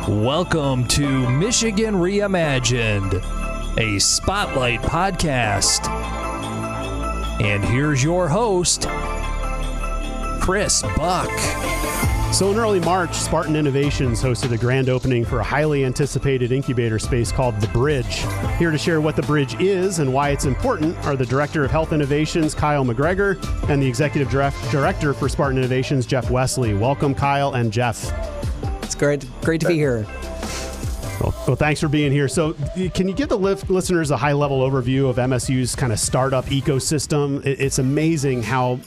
Welcome to Michigan Reimagined, a Spotlight podcast. And here's your host, Chris Buck. So in early March, Spartan Innovations hosted a grand opening for a highly anticipated incubator space called The Bridge. Here to share what The Bridge is and why it's important are the Director of Health Innovations, Kyle McGregor, and the Executive Director for Spartan Innovations, Jeff Wesley. Welcome, Kyle and Jeff. It's great to be here. Well, thanks for being here. So can you give the listeners a high-level overview of MSU's kind of startup ecosystem? It's amazing how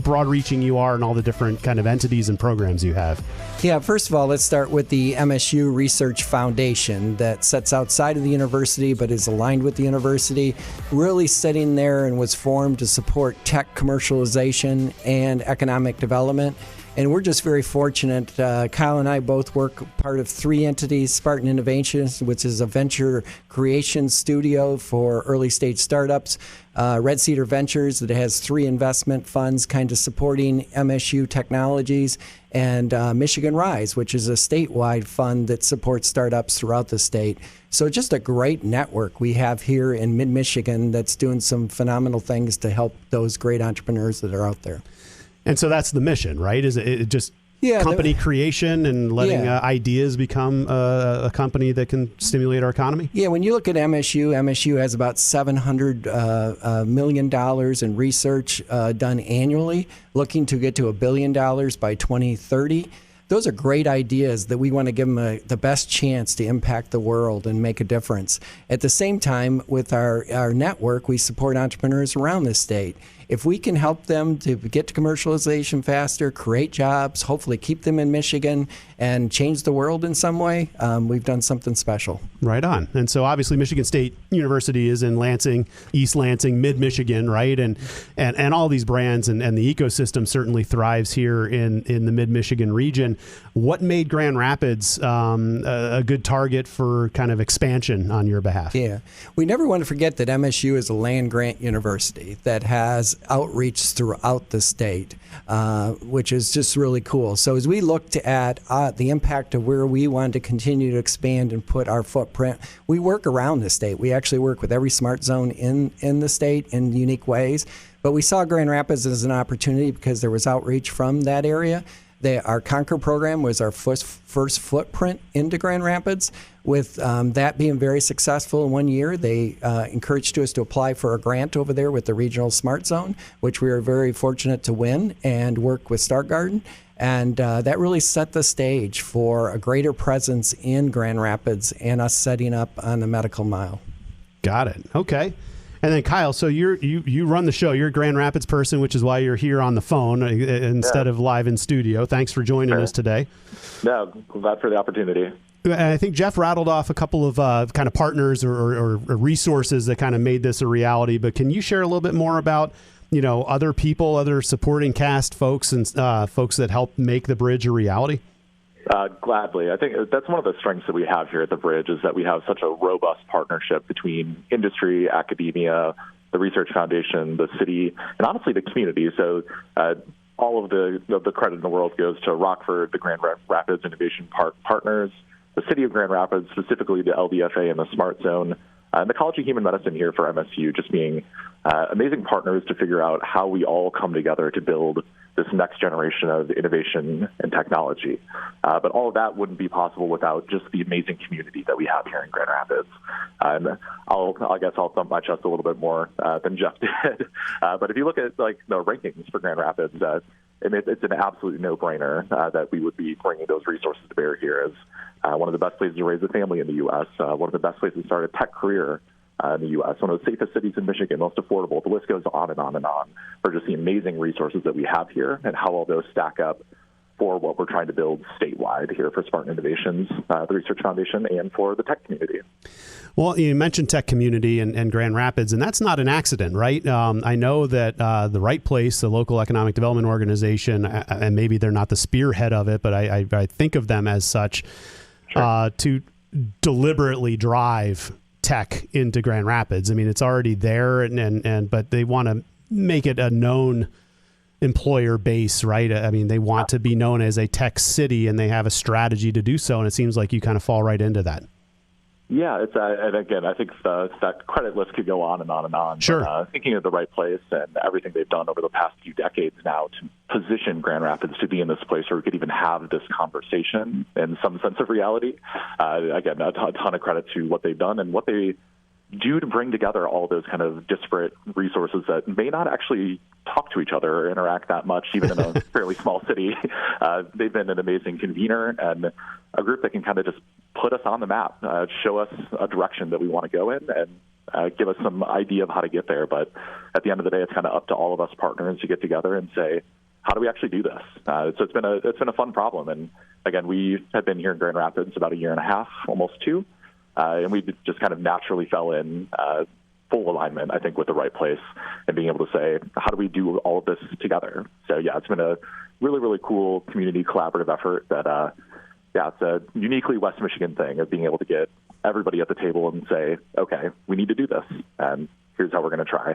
broad-reaching you are and all the different kind of entities and programs you have. Yeah, first of all, let's start with the MSU Research Foundation that sits outside of the university but is aligned with the university, really sitting there and was formed to support tech commercialization and economic development. And we're just very fortunate. Kyle and I both work part of three entities: Spartan Innovations, which is a venture creation studio for early stage startups; Red Cedar Ventures, that has three investment funds kind of supporting MSU technologies; and Michigan Rise, which is a statewide fund that supports startups throughout the state. So just a great network we have here in mid-Michigan that's doing some phenomenal things to help those great entrepreneurs that are out there. And so that's the mission, right? Is it just company creation and letting ideas become a company that can stimulate our economy? Yeah, when you look at MSU has about $700 million in research done annually, looking to get to $1 billion by 2030. Those are great ideas that we want to give them the best chance to impact the world and make a difference. At the same time, with our network, we support entrepreneurs around the state. If we can help them to get to commercialization faster, create jobs, hopefully keep them in Michigan, and change the world in some way, we've done something special. Right on. And so obviously Michigan State University is in Lansing, East Lansing, mid-Michigan, right? And all these brands and the ecosystem certainly thrives here in the mid-Michigan region. What made Grand Rapids a good target for kind of expansion on your behalf? Yeah. We never want to forget that MSU is a land-grant university that has outreach throughout the state, which is just really cool. So as we looked at the impact of where we wanted to continue to expand and put our footprint, we work around the state. We actually work with every smart zone in the state in unique ways. But we saw Grand Rapids as an opportunity because there was outreach from that area. Our Conquer program was our first footprint into Grand Rapids. With that being very successful in 1 year, they encouraged us to apply for a grant over there with the Regional Smart Zone, which we were very fortunate to win and work with Start Garden. And that really set the stage for a greater presence in Grand Rapids and us setting up on the medical mile. Got it. Okay. And then Kyle, so you run the show. You're a Grand Rapids person, which is why you're here on the phone instead of live in studio. Thanks for joining us today. Yeah, glad for the opportunity. And I think Jeff rattled off a couple of kind of partners or resources that kind of made this a reality. But can you share a little bit more about other people, other supporting cast folks, and folks that help make the Bridge a reality? Gladly. I think that's one of the strengths that we have here at the Bridge is that we have such a robust partnership between industry, academia, the Research Foundation, the city, and honestly the community. So all of the credit in the world goes to Rockford, the Grand Rapids Innovation Park partners, the city of Grand Rapids, specifically the LDFA and the Smart Zone, and the College of Human Medicine here for MSU, just being amazing partners to figure out how we all come together to build this next generation of innovation and technology. But all of that wouldn't be possible without just the amazing community that we have here in Grand Rapids. And I guess I'll thump my chest a little bit more than Jeff did. But if you look at the rankings for Grand Rapids, it's an absolute no-brainer that we would be bringing those resources to bear here as one of the best places to raise a family in the U.S., one of the best places to start a tech career in the U.S., one of the safest cities in Michigan, most affordable. The list goes on and on and on for just the amazing resources that we have here and how all those stack up for what we're trying to build statewide here for Spartan Innovations, the Research Foundation, and for the tech community. Well, you mentioned tech community and Grand Rapids, and that's not an accident, right? I know that the Right Place, the local economic development organization, and maybe they're not the spearhead of it, but I think of them as such, to deliberately drive tech into Grand Rapids. I mean, it's already there, but they want to make it a known employer base, right? I mean, they want to be known as a tech city, and they have a strategy to do so, and it seems like you kind of fall right into that. Yeah, it's and again, I think that credit list could go on and on and on. Sure. But, thinking of the right place and everything they've done over the past few decades now to position Grand Rapids to be in this place where we could even have this conversation in some sense of reality. Again, a ton of credit to what they've done and what they do to bring together all those kind of disparate resources that may not actually talk to each other or interact that much, even in a fairly small city. They've been an amazing convener and a group that can kind of just put us on the map, show us a direction that we want to go in, and give us some idea of how to get there. But at the end of the day, it's kind of up to all of us partners to get together and say, how do we actually do this? So it's been a fun problem. And again, we have been here in Grand Rapids about a year and a half, almost 2. And we just kind of naturally fell in full alignment, I think, with the right place and being able to say, how do we do all of this together? So, yeah, it's been a really, really cool community collaborative effort that, it's a uniquely West Michigan thing of being able to get everybody at the table and say, okay, we need to do this, and here's how we're going to try.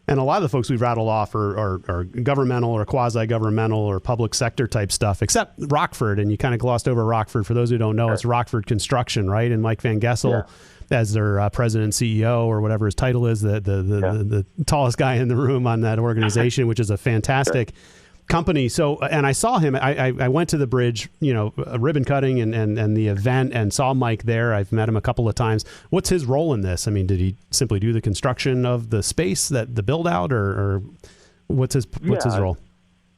And a lot of the folks we've rattled off are governmental or quasi-governmental or public sector type stuff, except Rockford. And you kind of glossed over Rockford. For those who don't know, it's Rockford Construction, right? And Mike Van Gessel, as their president and CEO or whatever his title is, the tallest guy in the room on that organization, which is a fantastic company. So, and I saw him, I went to the bridge, ribbon cutting and the event, and saw Mike there. I've met him a couple of times. What's his role in this? I mean, did he simply do the construction of the space, the build out, or what's his role?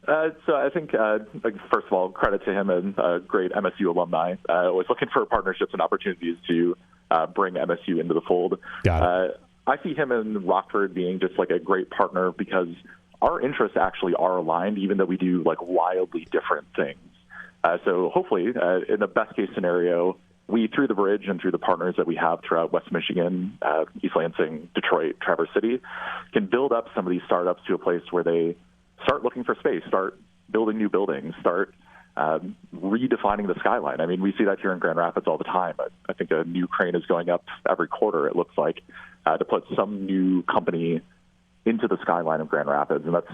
So I think, first of all, credit to him and a great MSU alumni. Always looking for partnerships and opportunities to bring MSU into the fold. Got it. I see him and Rockford being just like a great partner because our interests actually are aligned, even though we do like wildly different things. So hopefully, in the best case scenario, we, through the bridge and through the partners that we have throughout West Michigan, East Lansing, Detroit, Traverse City, can build up some of these startups to a place where they start looking for space, start building new buildings, start redefining the skyline. I mean, we see that here in Grand Rapids all the time. I think a new crane is going up every quarter, it looks like, to put some new company into the skyline of Grand Rapids. And that's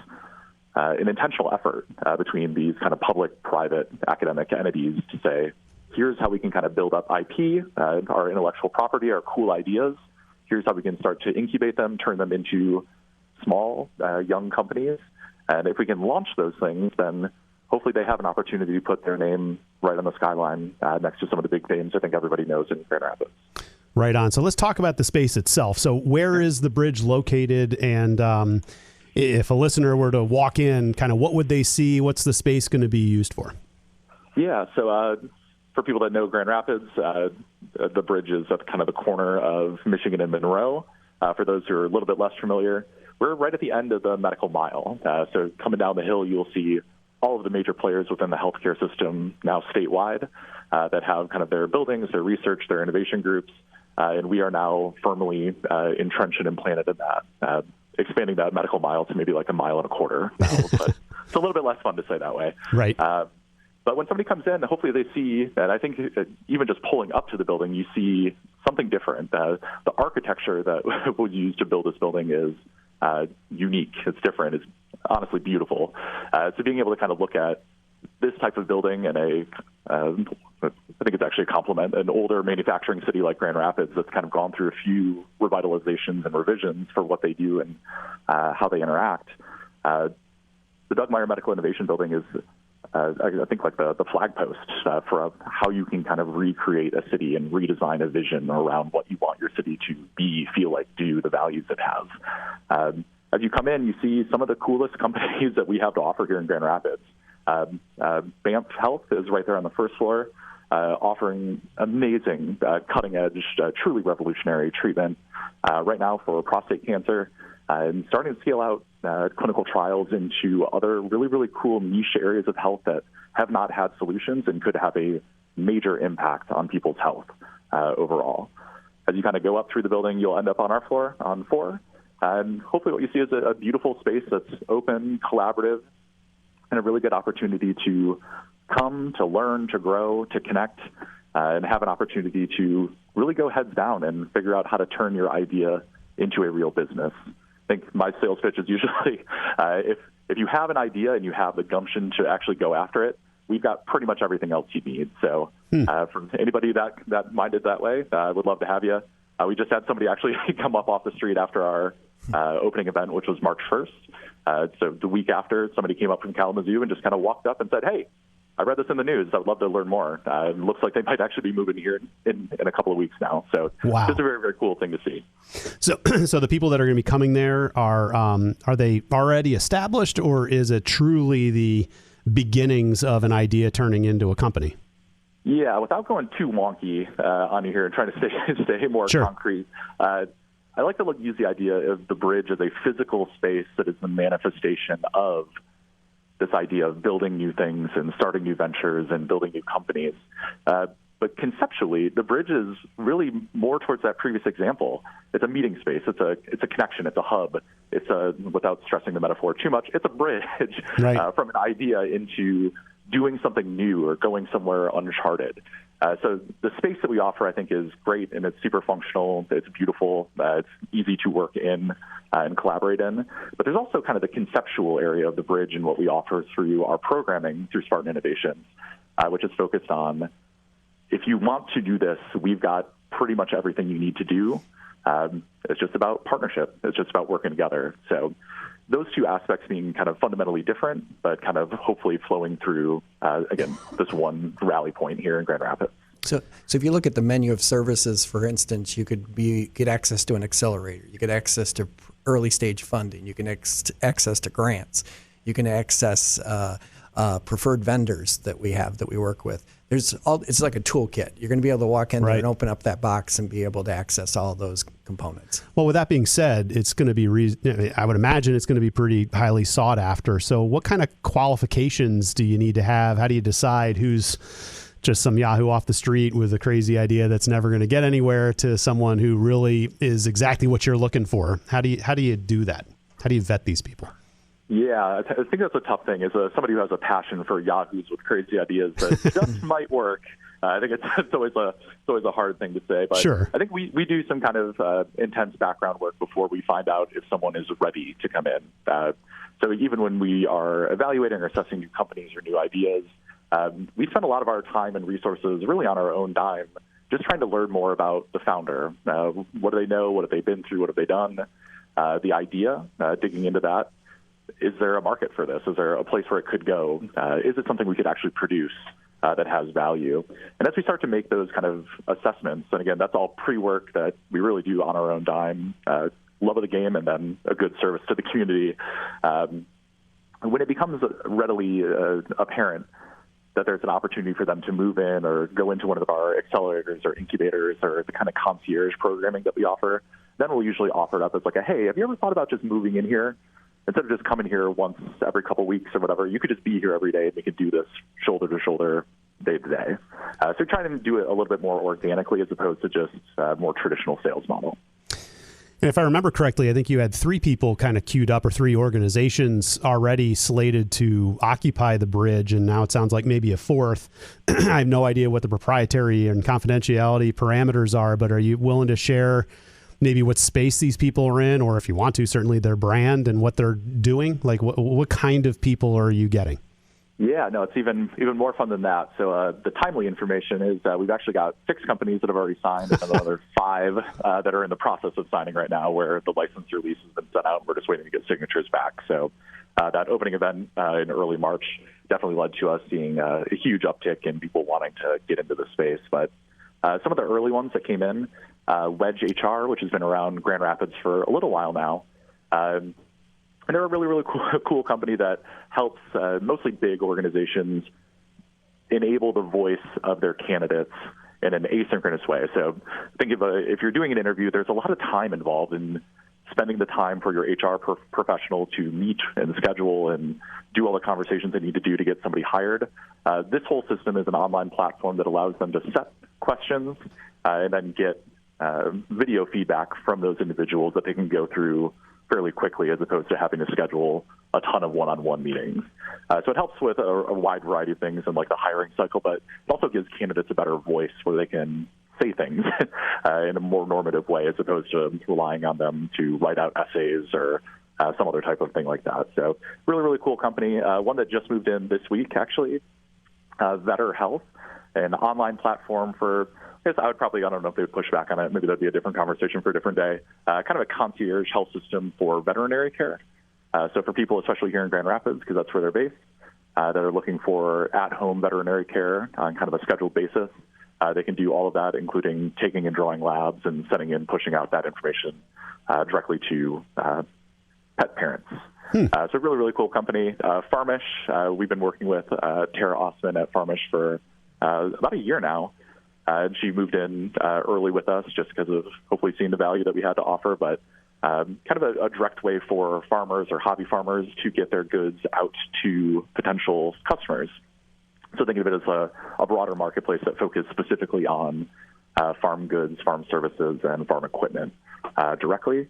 an intentional effort between these kind of public-private academic entities to say, here's how we can kind of build up IP, our intellectual property, our cool ideas. Here's how we can start to incubate them, turn them into small, young companies. And if we can launch those things, then hopefully they have an opportunity to put their name right on the skyline next to some of the big names I think everybody knows in Grand Rapids. Right on. So let's talk about the space itself. So where is the bridge located? And if a listener were to walk in, kind of what would they see? What's the space going to be used for? Yeah, so for people that know Grand Rapids, the bridge is at kind of the corner of Michigan and Monroe. For those who are a little bit less familiar, we're right at the end of the medical mile. So coming down the hill, you'll see all of the major players within the healthcare system now statewide that have kind of their buildings, their research, their innovation groups. And we are now firmly entrenched and implanted in that, expanding that medical mile to maybe like 1.25 miles now. But it's a little bit less fun to say that way. Right. But when somebody comes in, hopefully they see, and I think even just pulling up to the building, you see something different. The architecture that was used to build this building is unique. It's different. It's honestly beautiful. So being able to kind of look at this type of building in I think it's actually a compliment, an older manufacturing city like Grand Rapids that's kind of gone through a few revitalizations and revisions for what they do and how they interact. The Doug Meyer Medical Innovation Building is, I think, like the flag post for how you can kind of recreate a city and redesign a vision around what you want your city to be, feel like, do, the values it has. As you come in, you see some of the coolest companies that we have to offer here in Grand Rapids. Banff Health is right there on the first floor, offering amazing, cutting-edge, truly revolutionary treatment right now for prostate cancer, and starting to scale out clinical trials into other really, really cool niche areas of health that have not had solutions and could have a major impact on people's health overall. As you kind of go up through the building, you'll end up on our floor, on 4. And hopefully what you see is a beautiful space that's open, collaborative, and a really good opportunity to come, to learn, to grow, to connect, and have an opportunity to really go heads down and figure out how to turn your idea into a real business. I think my sales pitch is usually if you have an idea and you have the gumption to actually go after it, we've got pretty much everything else you need. So from anybody that minded that way, I would love to have you. We just had somebody actually come up off the street after our opening event, which was March 1st. So the week after, somebody came up from Kalamazoo and just kind of walked up and said, hey, I read this in the news. I would love to learn more. It looks like they might actually be moving here in a couple of weeks now. So wow. Just a very, very cool thing to see. So the people that are going to be coming there are they already established, or is it truly the beginnings of an idea turning into a company? Yeah, without going too wonky on you here and trying to stay more concrete, I like to use the idea of the bridge as a physical space that is the manifestation of this idea of building new things and starting new ventures and building new companies. But conceptually, the bridge is really more towards that previous example. It's a meeting space. It's a connection. It's a hub. It's without stressing the metaphor too much, it's a bridge from an idea into doing something new or going somewhere uncharted. So the space that we offer, I think, is great, and it's super functional. It's beautiful. It's easy to work in and collaborate in. But there's also kind of the conceptual area of the bridge and what we offer through our programming through Spartan Innovations, which is focused on, if you want to do this, we've got pretty much everything you need to do. It's just about partnership. It's just about working together. So those two aspects being kind of fundamentally different, but kind of hopefully flowing through, again, this one rally point here in Grand Rapids. So if you look at the menu of services, for instance, you could get access to an accelerator. You get access to early stage funding. You can access to grants. You can access preferred vendors that we work with. It's like a toolkit. You're going to be able to walk in there and open up that box and be able to access all those components. Well, with that being said, it's going to be, I would imagine it's going to be pretty highly sought after. So what kind of qualifications do you need to have? How do you decide who's just some Yahoo off the street with a crazy idea that's never going to get anywhere to someone who really is exactly what you're looking for? How do you do that? How do you vet these people? Yeah, I think that's a tough thing. As somebody who has a passion for Yahoos with crazy ideas that just might work, I think it's always a hard thing to say. But sure. I think we do some kind of intense background work before we find out if someone is ready to come in. So even when we are evaluating or assessing new companies or new ideas, we spend a lot of our time and resources really on our own dime, just trying to learn more about the founder. What do they know? What have they been through? What have they done? The idea, digging into that. Is there a market for this? Is there a place where it could go? Is it something we could actually produce that has value? And as we start to make those kind of assessments, and again, that's all pre-work that we really do on our own dime, love of the game, and then a good service to the community. When it becomes readily apparent that there's an opportunity for them to move in or go into one of our accelerators or incubators or the kind of concierge programming that we offer, then we'll usually offer it up as like hey, have you ever thought about just moving in here? Instead of just coming here once every couple of weeks or whatever, you could just be here every day and we could do this shoulder to shoulder, day to day. So trying to do it a little bit more organically as opposed to just more traditional sales model. And if I remember correctly, I think you had 3 people kind of queued up, or 3 organizations already slated to occupy the bridge, and now it sounds like maybe a 4th. I have no idea what the proprietary and confidentiality parameters are, but are you willing to share maybe what space these people are in, or if you want to, certainly their brand and what they're doing? Like what kind of people are you getting? Yeah, no, it's even more fun than that. So the timely information is we've actually got 6 companies that have already signed and another 5 that are in the process of signing right now, where the license release has been sent out and we're just waiting to get signatures back. So that opening event in early March definitely led to us seeing a huge uptick in people wanting to get into the space. But some of the early ones that came in, Wedge HR, which has been around Grand Rapids for a little while now. And they're a really, really cool company that helps mostly big organizations enable the voice of their candidates in an asynchronous way. So think of if you're doing an interview, there's a lot of time involved in spending the time for your HR professional to meet and schedule and do all the conversations they need to do to get somebody hired. This whole system is an online platform that allows them to set questions and then get video feedback from those individuals that they can go through fairly quickly, as opposed to having to schedule a ton of one-on-one meetings. So it helps with a wide variety of things in like the hiring cycle, but it also gives candidates a better voice where they can say things in a more normative way, as opposed to relying on them to write out essays or some other type of thing like that. So really, really cool company. One that just moved in this week, actually, Vetter Health, an online platform for, I guess I don't know if they would push back on it. Maybe that'd be a different conversation for a different day. Kind of a concierge health system for veterinary care. So for people, especially here in Grand Rapids, because that's where they're based, that are looking for at-home veterinary care on kind of a scheduled basis, they can do all of that, including taking and drawing labs and sending in, pushing out that information directly to pet parents. So really, really cool company. Farmish, we've been working with Tara Osman at Farmish for about a year now. She moved in early with us just because of hopefully seeing the value that we had to offer, but kind of a direct way for farmers or hobby farmers to get their goods out to potential customers. So think of it as a broader marketplace that focused specifically on farm goods, farm services, and farm equipment directly.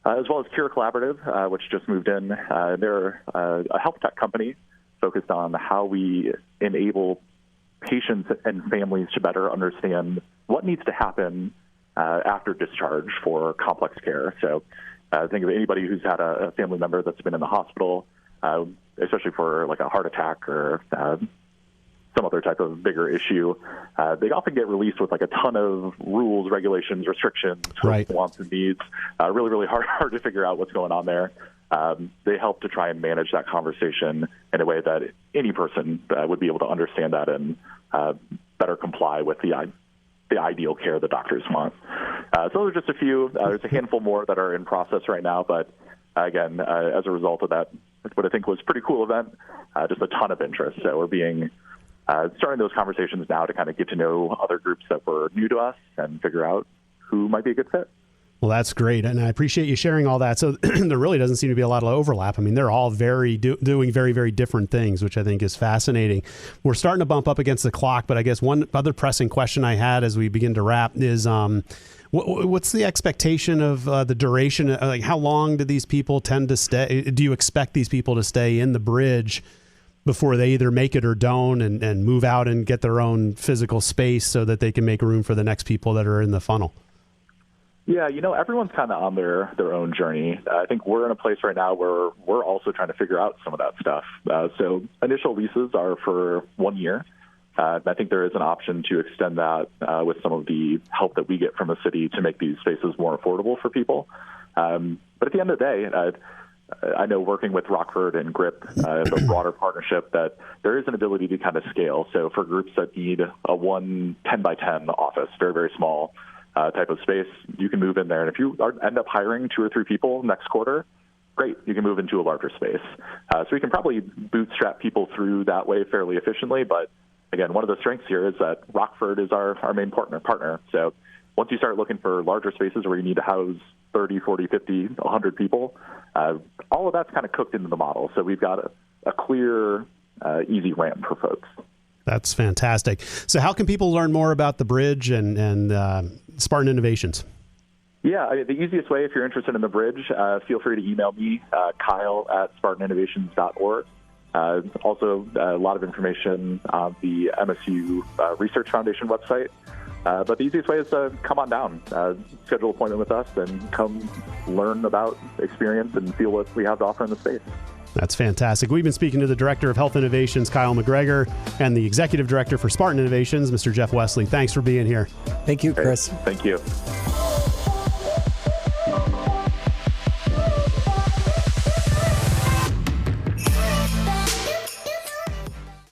As well as Cure Collaborative, which just moved in. They're a health tech company focused on how we enable patients and families to better understand what needs to happen after discharge for complex care. So think of anybody who's had a family member that's been in the hospital, especially for like a heart attack or some other type of bigger issue. They often get released with like a ton of rules, regulations, restrictions, right, wants and needs. Really, really hard to figure out what's going on there. They help to try and manage that conversation in a way that any person would be able to understand that and better comply with the ideal care the doctors want. So those are just a few. There's a handful more that are in process right now, but again, as a result of that, what I think was a pretty cool event, just a ton of interest. So we're starting those conversations now to kind of get to know other groups that were new to us and figure out who might be a good fit. Well, that's great, and I appreciate you sharing all that. So there really doesn't seem to be a lot of overlap. I mean, they're all doing very, very different things, which I think is fascinating. We're starting to bump up against the clock, but I guess one other pressing question I had as we begin to wrap is what's the expectation of the duration? Like, how long do these people tend to stay? Do you expect these people to stay in the bridge before they either make it or don't and move out and get their own physical space so that they can make room for the next people that are in the funnel? Yeah, everyone's kind of on their own journey. I think we're in a place right now where we're also trying to figure out some of that stuff. So initial leases are for 1 year. I think there is an option to extend that with some of the help that we get from the city to make these spaces more affordable for people. But at the end of the day, I know working with Rockford and GRIP, the broader partnership, that there is an ability to kind of scale. So for groups that need a 10 by 10 office, very, very small, type of space, you can move in there. And if you end up hiring 2 or 3 people next quarter, great, you can move into a larger space. So we can probably bootstrap people through that way fairly efficiently. But again, one of the strengths here is that Rockford is our main partner. So once you start looking for larger spaces where you need to house 30, 40, 50, 100 people, all of that's kind of cooked into the model. So we've got a clear, easy ramp for folks. That's fantastic. So how can people learn more about the bridge and Spartan Innovations? Yeah, the easiest way, if you're interested in the bridge, feel free to email me, Kyle at SpartanInnovations.org. Also, a lot of information on the MSU Research Foundation website. But the easiest way is to come on down, schedule an appointment with us, and come learn about, experience, and feel what we have to offer in the space. That's fantastic. We've been speaking to the Director of Health Innovations, Kyle McGregor, and the Executive Director for Spartan Innovations, Mr. Jeff Wesley. Thanks for being here. Thank you, Chris. Thank you.